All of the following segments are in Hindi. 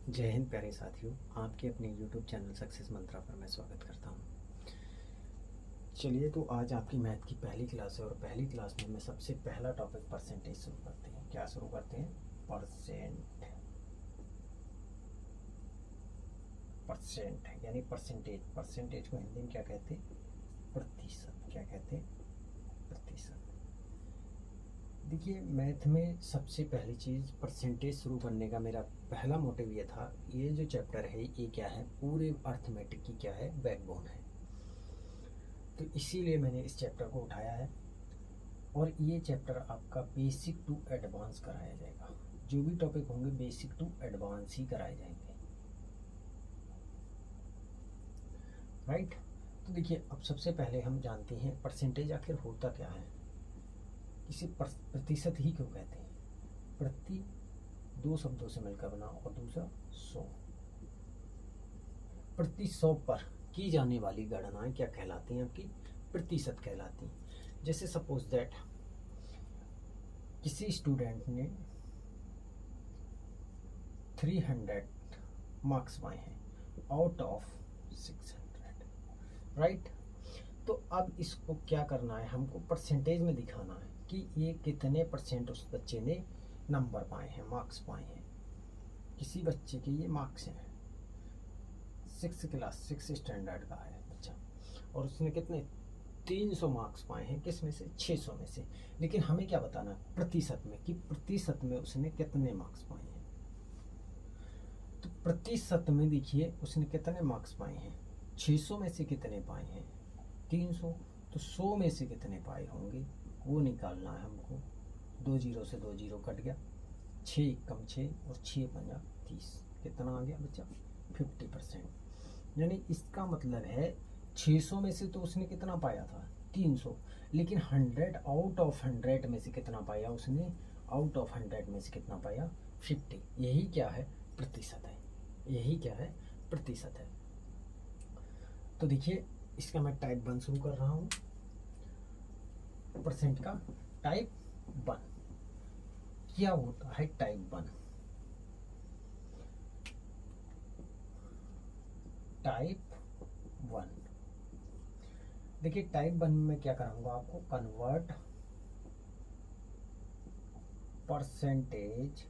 जय हिंद प्यारे साथियों, आपके अपने YouTube चैनल सक्सेस मंत्रा पर मैं स्वागत करता हूँ। चलिए, तो आज आपकी मैथ की पहली क्लास है और पहली क्लास में मैं सबसे पहला टॉपिक परसेंटेज शुरू करते हैं। क्या शुरू करते हैं? परसेंट यानी परसेंटेज। परसेंटेज को हिंदी में क्या कहते हैं? प्रतिशत। क्या कहते हैं? प्रतिशत। देखिए, मैथ में सबसे पहली चीज़ परसेंटेज शुरू करने का मेरा पहला मोटिव ये था, ये जो चैप्टर है ये क्या है, पूरे अर्थमेटिक की क्या है, बैकबोन है। तो इसीलिए मैंने इस चैप्टर को उठाया है और ये चैप्टर आपका बेसिक टू एडवांस कराया जाएगा। जो भी टॉपिक होंगे बेसिक टू एडवांस ही कराए जाएंगे, राइट। तो देखिए, अब सबसे पहले हम जानते हैं परसेंटेज आखिर होता क्या है। इसे प्रतिशत ही क्यों कहते हैं? प्रति दो शब्दों से मिलकर बना और दूसरा 100। प्रति 100 पर की जाने वाली गणनाएं क्या कहलाती हैं? आपकी प्रतिशत कहलाती हैं। जैसे सपोज दैट किसी स्टूडेंट ने 300 मार्क्स पाए हैं आउट ऑफ 600, राइट। तो अब इसको क्या करना है, हमको परसेंटेज में दिखाना है कि ये कितने परसेंट उस बच्चे ने नंबर पाए हैं, मार्क्स पाए हैं। किसी बच्चे के ये मार्क्स हैं, 6 स्टैंडर्ड का है बच्चा और उसने कितने 300 मार्क्स पाए हैं, किस में से? 600 में से। लेकिन हमें क्या बताना है? प्रतिशत में, कि प्रतिशत में उसने कितने मार्क्स पाए हैं। तो प्रतिशत में देखिए उसने कितने मार्क्स पाए हैं, 600 में से कितने पाए हैं, 300। तो 100 में से कितने पाए होंगे वो निकालना है हमको। 2 जीरो से 2 जीरो कट गया, 6 कम 6 और 6 पंजा 30। कितना आ गया बच्चा? 50%। यानी इसका मतलब है 600 में से तो उसने कितना पाया था? 300। लेकिन 100 आउट ऑफ 100 में से कितना पाया उसने? आउट ऑफ 100 में से कितना पाया? 50। यही क्या है? प्रतिशत है। यही क्या है? प्रतिशत है। तो देखिए, इसका मैं टाइप 1 शुरू कर रहा हूँ। परसेंट का टाइप 1 क्या होता है? Type 1, type 1। देखिए, टाइप 1 में क्या कराऊंगा आपको? Convert percentage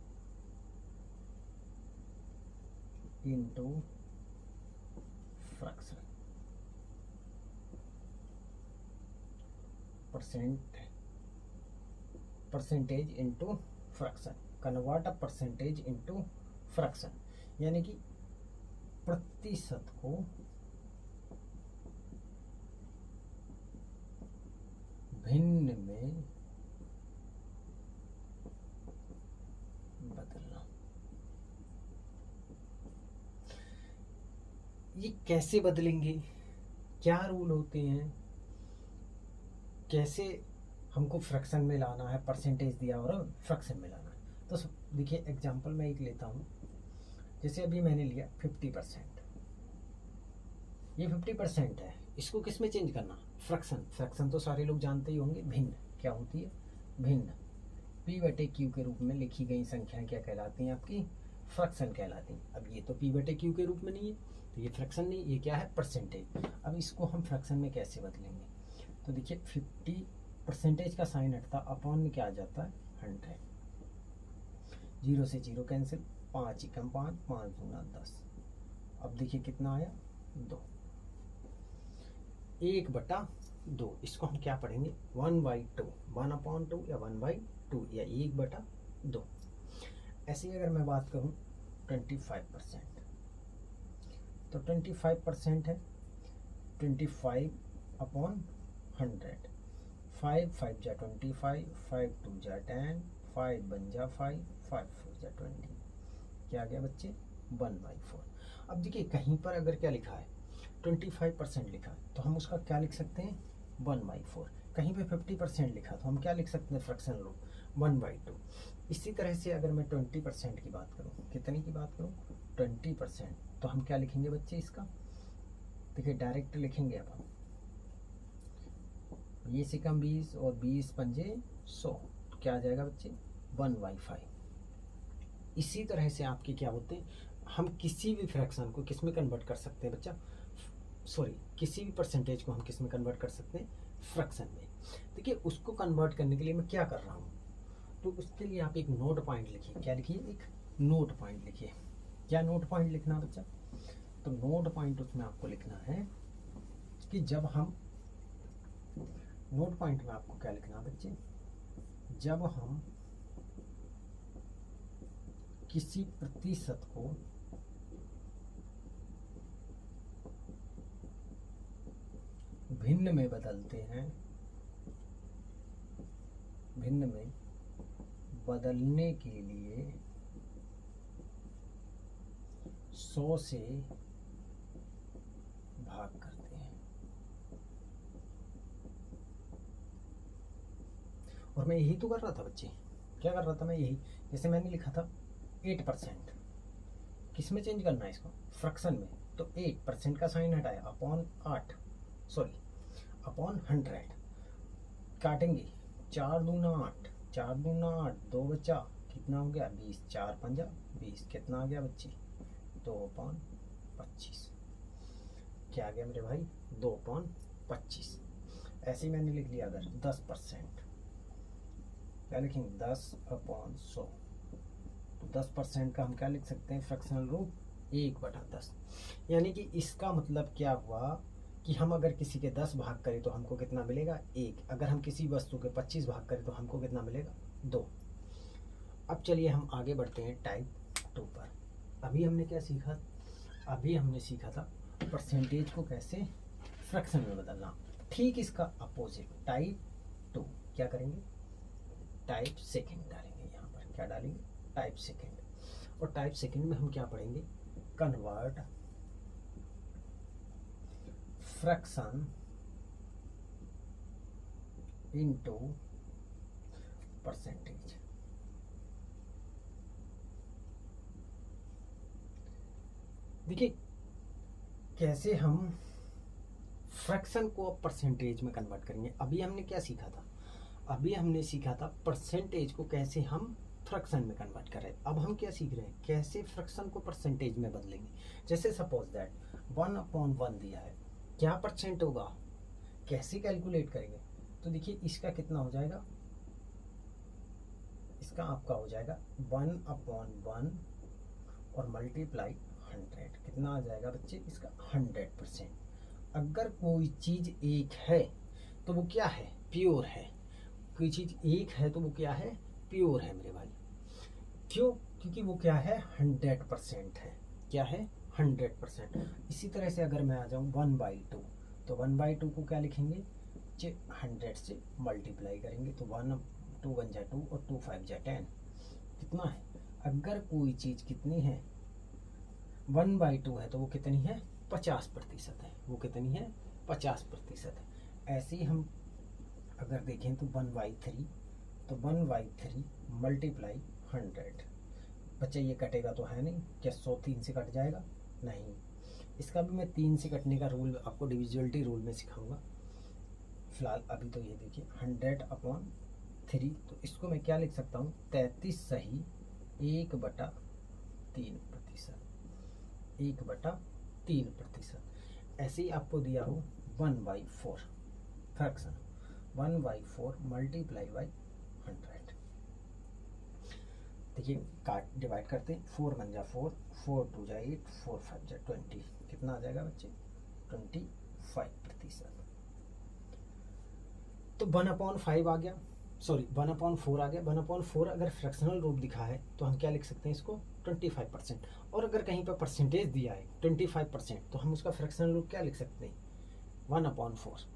into fraction. Percentage into fraction, convert a percentage into fraction. यानी कि प्रतिशत को भिन्न में बदलना। ये कैसे बदलेंगे? क्या रूल होते हैं? कैसे हमको फ्रैक्शन में लाना है? परसेंटेज दिया और फ्रैक्शन में लाना है। तो देखिए, एग्जांपल मैं एक लेता हूँ। जैसे अभी मैंने लिया 50%, ये 50% है। इसको किस में चेंज करना? फ्रैक्शन। फ्रैक्शन तो सारे लोग जानते ही होंगे, भिन्न। क्या होती है? भिन्न। P/Q के रूप में लिखी गई संख्याएं क्या कहलाती हैं? आपकी फ्रैक्शन कहलाती हैं। अब ये तो P/Q के रूप में नहीं है, तो ये फ्रैक्शन नहीं, ये क्या है? परसेंटेज। अब इसको हम फ्रैक्शन में कैसे बदलेंगे? तो देखिए, 50 परसेंटेज का साइन हटता, अपॉन में क्या आ जाता है? 100। 0 से 0 कैंसिल, 5 एकम 5, 5 दूना 10। अब देखिए कितना आया? 2। 1/2। इसको हम क्या पढ़ेंगे? 1/2, 1/2 या 1/2 या 1/2। ऐसे ही अगर मैं बात करूं 25%, तो 25% है 25/100। 5 5 जा 25, 5 2 जा 10, 5 1 जा 5, 5 4 जा 20। क्या आ गया बच्चे? 1/4। अब देखिए, कहीं पर अगर क्या लिखा है 25% लिखा है तो हम उसका क्या लिख सकते हैं? 1/4। कहीं पे 50% लिखा तो हम क्या लिख सकते हैं? Fraction rule 1/2। इसी तरह से अगर मैं 20% की बात करूँ, कितने की बात करूँ? 20%, तो हम क्या लिखेंगे बच्चे इसका? देखिए, डायरेक्ट लिखेंगे अब हम 20 एकम 20 और 20 पंजे 100। क्या आ जाएगा बच्चे? 1/5। इसी तरह से आपके क्या होते हैं, हम किसी भी फ्रैक्शन को किस में कन्वर्ट कर सकते हैं बच्चा, सॉरी किसी भी परसेंटेज को हम किस में कन्वर्ट कर सकते हैं, फ्रैक्शन में। देखिए उसको कन्वर्ट करने के लिए मैं क्या कर रहा हूँ, तो उसके लिए आप एक नोट पॉइंट लिखिए। क्या लिखिए, एक नोट पॉइंट लिखिए। क्या नोट पॉइंट लिखना बच्चा, तो नोट पॉइंट उसमें आपको लिखना है कि जब हम, नोट पॉइंट में आपको क्या लिखना बच्चे, जब हम किसी प्रतिशत को भिन्न में बदलते हैं, भिन्न में बदलने के लिए 100 से भाग करते हैं। और मैं यही तो कर रहा था बच्चे, क्या कर रहा था मैं, यही जैसे मैंने लिखा था 8%, किस में चेंज करना है इसको, फ्रैक्शन में। तो 8% का साइन हटाया, अपॉन 8, सॉरी अपॉन 100, काटेंगे 4 दूना 8, 4 दूना 8, 2 बचा, कितना हो गया 20, 4 पंजा 20, कितना आ गया बच्चे 2/25। क्या आ गया मेरे भाई 2/25। ऐसे ही मैंने लिख लिया अगर 10%, क्या लिखेंगे 10/100, तो 10% का हम क्या लिख सकते हैं फ्रैक्शनल रूप 1/10। यानी कि इसका मतलब क्या हुआ कि हम अगर किसी के 10 भाग करें तो हमको कितना मिलेगा 1, अगर हम किसी वस्तु के 25 भाग करें तो हमको कितना मिलेगा 2। अब चलिए हम आगे बढ़ते हैं टाइप 2 पर। अभी हमने क्या सीखा, अभी हमने सीखा था परसेंटेज को कैसे फ्रैक्शन में बदलना। ठीक इसका अपोजिट टाइप 2 क्या करेंगे, टाइप सेकेंड डालेंगे। यहाँ पर क्या डालेंगे, टाइप सेकेंड। और टाइप सेकेंड में हम क्या पढ़ेंगे, कन्वर्ट फ्रैक्शन इनटू परसेंटेज। देखिए कैसे हम फ्रैक्शन को परसेंटेज में कन्वर्ट करेंगे। अभी हमने क्या सीखा था, अभी हमने सीखा था परसेंटेज को कैसे हम फ्रैक्शन में कन्वर्ट करें। अब हम क्या सीख रहे हैं, कैसे फ्रैक्शन को परसेंटेज में बदलेंगे। जैसे सपोज दैट 1/1 दिया है, क्या परसेंट होगा, कैसे कैलकुलेट करेंगे। तो देखिए इसका कितना हो जाएगा, इसका आपका हो जाएगा 1/1 और मल्टीप्लाई 100, कितना आ जाएगा बच्चे इसका 100%। अगर कोई चीज एक है तो वो क्या है, प्योर है। कोई चीज एक है तो वो क्या है, प्योर है मेरे भाई। क्यों, क्योंकि वो क्या है 100% है। क्या है 100%। इसी तरह से अगर मैं आ जाऊँ 1/2, तो 1/2 को क्या लिखेंगे, 100 से मल्टीप्लाई करेंगे तो 1 2 1 जा 2 और 2 5 जा 10, कितना है। अगर कोई चीज कितनी है 1/2 है तो वो कितनी है 50% है, वो कितनी है 50% है। ऐसे ही हम अगर देखें तो 1/3, तो 1/3 मल्टीप्लाई 100। बच्चा ये कटेगा तो है नहीं, क्या 100 3 से कट जाएगा, नहीं। इसका भी मैं 3 से कटने का रूल आपको डिविजिबिलिटी रूल में सिखाऊंगा। फिलहाल अभी तो ये देखिए 100/3, तो इसको मैं क्या लिख सकता हूँ 33 सही 1/3%, 1/3%। ऐसे ही आपको दिया हो 1/4 फ्रैक्शन, 1/4 मल्टीप्लाई बाई 100। देखिए काट डिवाइड करते हैं, 4 1 जा 4, 4 2 जा 8, 4 5 जा 20, कितना आ जाएगा बच्चे 25%। तो 1/5 आ गया, सॉरी 1/4 आ गया। 1/4 अगर फ्रैक्शनल रूप दिखा है तो हम क्या लिख सकते हैं इसको 25%। और अगर कहीं पर परसेंटेज दिया है 25% तो हम उसका फ्रैक्शनल रूप क्या लिख सकते हैं 1/4।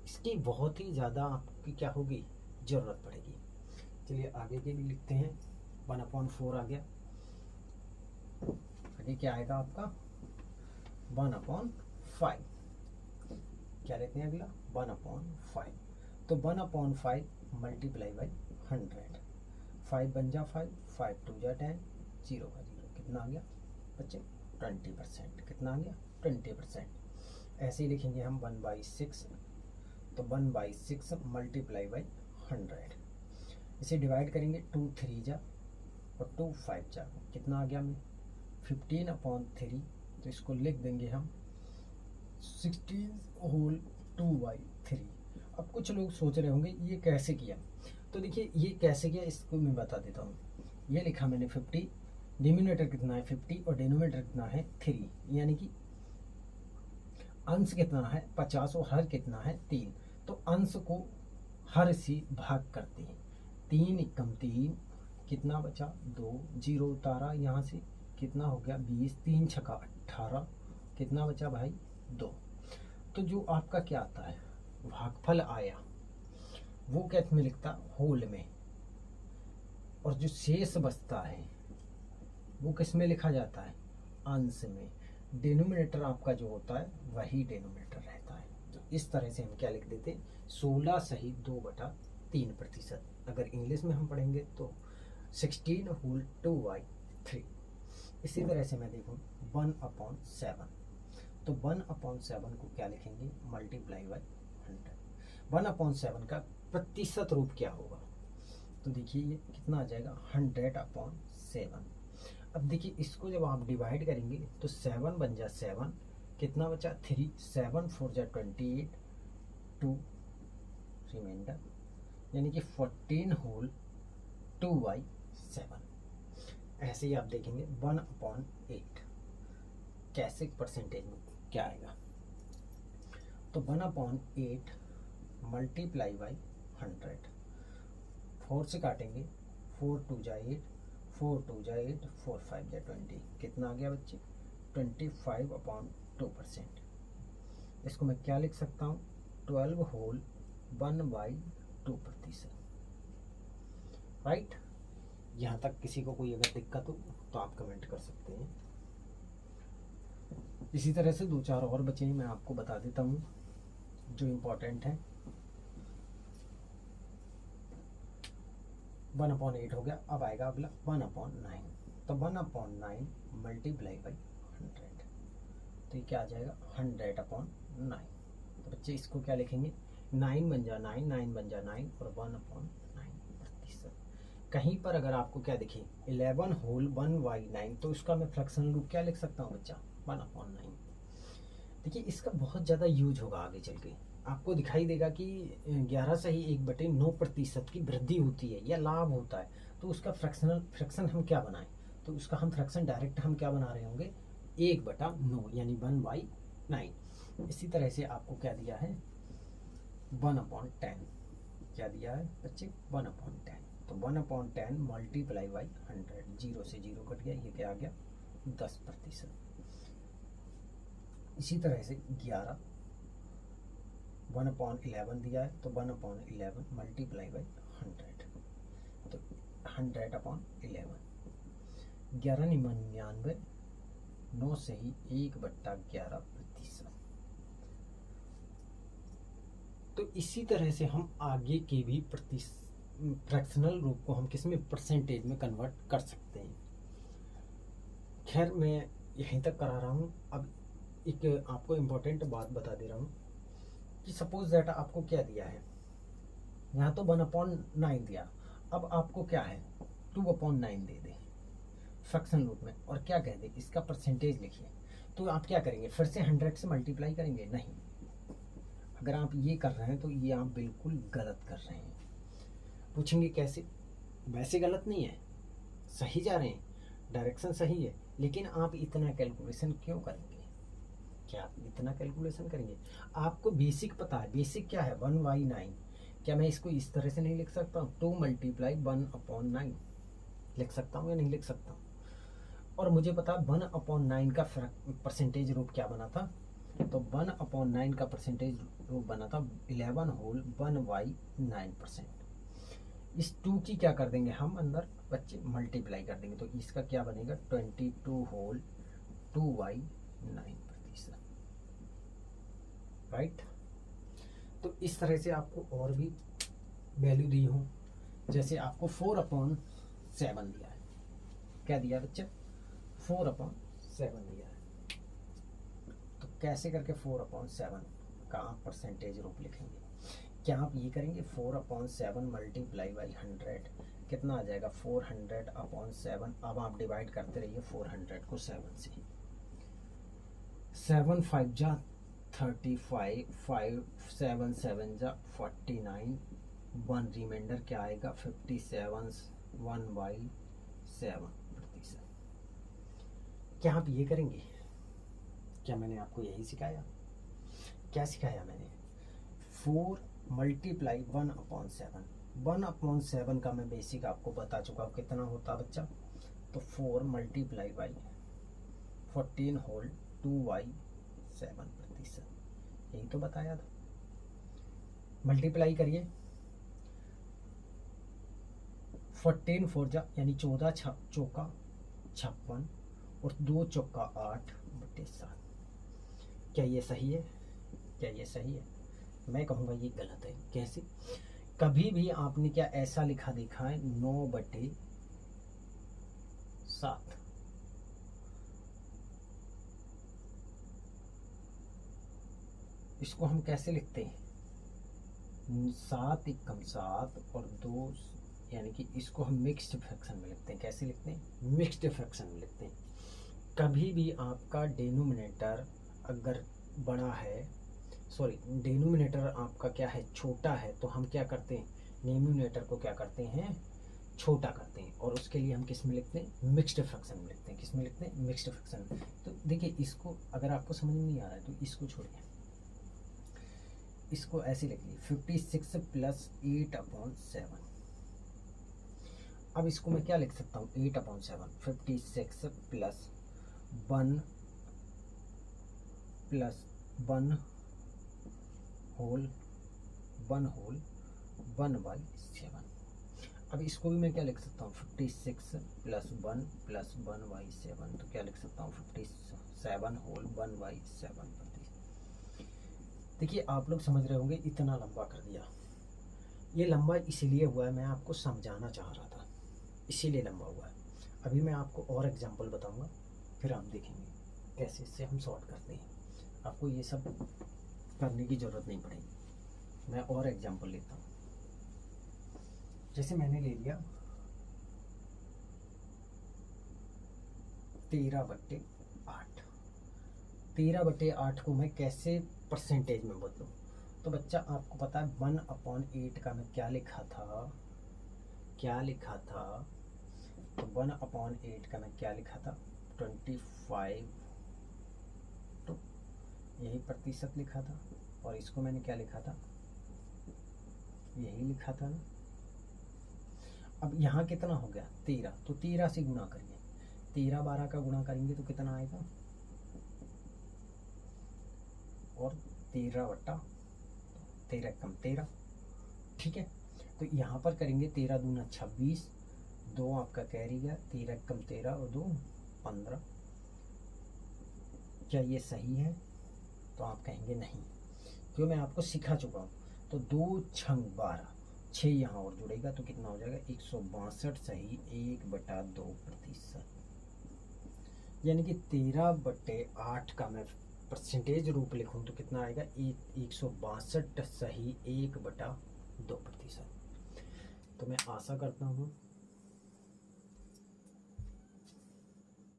इसकी बहुत ही ज़्यादा आपकी क्या होगी ज़रूरत पड़ेगी। चलिए आगे के भी लिखते हैं, 1/4 आ गया। आगे क्या आएगा आपका 1/5, क्या लेते हैं अगला 1/5, तो 1/5 मल्टीप्लाई बाई 100, 5 1 जा 5, 5 2 जा 10, 0 का 0, कितना आ गया बच्चे 20%, कितना आ गया 20%। ऐसे ही लिखेंगे हम 1/6, तो 1/6 मल्टीप्लाई बाई 100। इसे डिवाइड करेंगे 2 3 जा और 2 5 जा, कितना आ गया हमें 15/3, तो इसको लिख देंगे हम 16/2/3। अब कुछ लोग सोच रहे होंगे ये कैसे किया, तो देखिए ये कैसे किया इसको मैं बता देता हूँ। ये लिखा मैंने 50, डिनोमिनेटर कितना है 50 और डिनोमिनेटर कितना है 3, यानी कि अंश कितना है 50 और हर कितना है 3। तो अंश को हर से भाग करते हैं, 3 एकम 3, कितना बचा 2, 0 उतारा यहाँ से, कितना हो गया 20, 3 छक्का 18, कितना बचा भाई 2। तो जो आपका क्या आता है भागफल आया वो कैसे में लिखता होल में, और जो शेष बचता है वो किस में लिखा जाता है अंश में। डिनोमिनेटर आपका जो होता है वही डिनोमिनेटर रहता है। तो इस तरह से हम क्या लिख देते 16/2/3%। अगर इंग्लिश में हम पढ़ेंगे तो 16/2/3। इसी तरह से मैं देखूँ 1/7, तो 1/7 को क्या लिखेंगे मल्टीप्लाई बाई 100। 1/7 का प्रतिशत रूप क्या होगा, तो देखिए ये कितना आ जाएगा 100/7। अब देखिए इसको जब आप डिवाइड करेंगे तो 7 बन जा 7, कितना बचा 3, 7 4 जा 28, 2 रिमाइंडर, यानी कि 14/2/7। ऐसे ही आप देखेंगे 1/8 कैसे परसेंटेज में क्या आएगा, तो 1/8 मल्टीप्लाई बाई 100, 4 से काटेंगे 4 2 जा 8, 4 2 जा 8, 4 5 जा 20, कितना आ गया बच्चे 25/2%। इसको मैं क्या लिख सकता हूँ 12/1/2%। राइट। यहाँ तक किसी को कोई अगर दिक्कत हो तो आप कमेंट कर सकते हैं। इसी तरह से 2-4 और बचे मैं आपको बता देता हूँ जो इम्पोर्टेंट है। 1/8 हो गया, अब आएगा अगला 1/9, तो 1/9 मल्टीप्लाई बाई 100, तो ये क्या आ जाएगा 100/9। तो बच्चे इसको क्या लिखेंगे 9 बन जा 9, 9 बन जा 9 और 1/9%। कहीं पर अगर आपको क्या दिखे 11/1/9, तो इसका मैं फ्रैक्शनल रूप क्या लिख सकता हूँ बच्चा 1/9। देखिए इसका बहुत ज़्यादा यूज होगा आगे चल के, आपको दिखाई देगा कि 11/1/9% की वृद्धि होती है या लाभ होता है, तो उसका फ्रैक्शन हम क्या बनाएं, तो उसका हम फ्रैक्शन डायरेक्ट हम क्या बना रहे होंगे 1/9 यानी 1/9। इसी तरह से आपको क्या दिया है 1/10, क्या दिया है बच्चे 1/10, तो 1/10 मल्टीप्लाई बाई 100, 0 से 0 कट गया, ये क्या आ गया 10%। इसी तरह से 11 1/11 दिया है, तो 1/11 मल्टीप्लाई बाई 100, तो 100/11, 11×99, 9 से ही 1/11%। तो इसी तरह से हम आगे के भी फ्रैक्शनल रूप को हम किस में परसेंटेज में कन्वर्ट कर सकते हैं। खैर मैं यहीं तक करा रहा हूँ। अब एक आपको इम्पोर्टेंट बात बता दे रहा हूँ कि सपोज दैट आपको क्या दिया है, यहाँ तो 1/9 दिया, अब आपको क्या है 2/9 दे दे फ्रैक्शन रूप में, और क्या कह दे इसका परसेंटेज लिखिए, तो आप क्या करेंगे फिर से 100 से मल्टीप्लाई करेंगे? नहीं, अगर आप ये कर रहे हैं तो ये आप बिल्कुल गलत कर रहे हैं। पूछेंगे कैसे, वैसे गलत नहीं है, सही जा रहे हैं, डायरेक्शन सही है, लेकिन आप इतना कैलकुलेशन क्यों करेंगे? क्या आप इतना कैलकुलेशन करेंगे? आपको बेसिक पता है, बेसिक क्या है 1/9, क्या मैं इसको इस तरह से नहीं लिख सकता हूँ 2 मल्टीप्लाई 1/9 लिख सकता हूँ या नहीं लिख सकता हूँ? और मुझे पता 1/9 का परसेंटेज रूप क्या बना था, तो 1/9 का परसेंटेज रूप बना था 11/1/9%। इस 2 की क्या कर देंगे हम अंदर बच्चे मल्टीप्लाई कर देंगे, तो इसका क्या बनेगा 22/2/9%। राइट। तो इस तरह से आपको और भी वैल्यू दी हूँ, जैसे आपको 4/7 दिया है, क्या दिया बच्चा 4/7 दिया है, तो कैसे करके 4/7 का आप परसेंटेज रूप लिखेंगे? क्या आप ये करेंगे 4/7 मल्टीप्लाई बाई 100, कितना आ जाएगा 400/7। अब आप डिवाइड करते रहिए 400 को 7 से। 7 5 जा 35, 5 7 7 जा 49, 1 रिमाइंडर क्या आएगा 57, 1/7%। क्या आप ये करेंगे? क्या मैंने आपको यही सिखाया? क्या सिखाया मैंने? 4 मल्टीप्लाई 1/7। 1/7 का मैं बेसिक आपको बता चुका हूँ कितना होता बच्चा। तो 4 मल्टीप्लाई बाई 14 होल 2/7%, यही तो बताया था। मल्टीप्लाई करिए 14 4 जा यानी 14 चौका 56 और 2 चौका 8/7। क्या ये सही है? क्या ये सही है? मैं कहूँगा ये गलत है। कैसे? कभी भी आपने क्या ऐसा लिखा देखा है 9/7? इसको हम कैसे लिखते हैं? 7 एकम 7 और 2, यानी कि इसको हम मिक्स्ड फ्रैक्शन में लिखते हैं। कैसे लिखते हैं? मिक्स्ड फ्रैक्शन में लिखते हैं। कभी भी आपका डिनोमिनेटर अगर बड़ा है, सॉरी डिनोमिनेटर आपका क्या है छोटा है, तो हम क्या करते हैं न्यूमरेटर को क्या करते हैं छोटा करते हैं, और उसके लिए हम किस में लिखते हैं मिक्स्ड फ्रैक्शन में लिखते हैं। किस में लिखते हैं? मिक्स्ड फ्रैक्शन में। तो देखिए इसको अगर आपको समझ में नहीं आ रहा है तो इसको छोड़िए, इसको ऐसे लिख लीजिए 56 + 8/7। अब इसको मैं क्या लिख सकता हूँ 8/7, 56 + 1 होल 1/7। अब इसको भी मैं क्या लिख सकता हूँ 56 + 1 + 1/7। तो क्या लिख सकता हूँ 57 होल 1/7। देखिए आप लोग समझ रहे होंगे इतना लंबा कर दिया। ये लंबा इसलिए हुआ है, मैं आपको समझाना चाह रहा था, इसीलिए लंबा हुआ है। अभी मैं आपको और एग्जांपल बताऊंगा, फिर हम देखेंगे कैसे इससे हम सॉल्व करते हैं। आपको ये सब करने की ज़रूरत नहीं पड़ेगी। मैं और एग्जांपल लेता हूँ। जैसे मैंने ले लिया 13/8। 13/8 को मैं कैसे परसेंटेज में बदलूँ? तो बच्चा आपको पता है 1/8 का मैं क्या लिखा था? तो 1/8 का मैं क्या लिखा था 25 तो यही प्रतिशत लिखा था, और इसको मैंने क्या लिखा था यही लिखा था ना। अब यहाँ कितना हो गया 13, तो 13 से गुणा करिए। 13 12 का गुणा करेंगे तो कितना आएगा, और 13/13 कम 13, ठीक है। तो यहाँ पर करेंगे 13 दूना 26, 2 आपका कैरी गया, 13 कम 13 और 2 15। क्या ये सही है? तो आप कहेंगे नहीं, क्यों मैं आपको सिखा चुका हूँ। तो 2 छंग 12, 6 यहाँ और जुड़ेगा तो कितना हो जाएगा 162 सही 1/2%। यानी कि 13/8 का मैं परसेंटेज रूप लिखूँ तो कितना आएगा 162 सही 1/2%। तो मैं आशा करता हूँ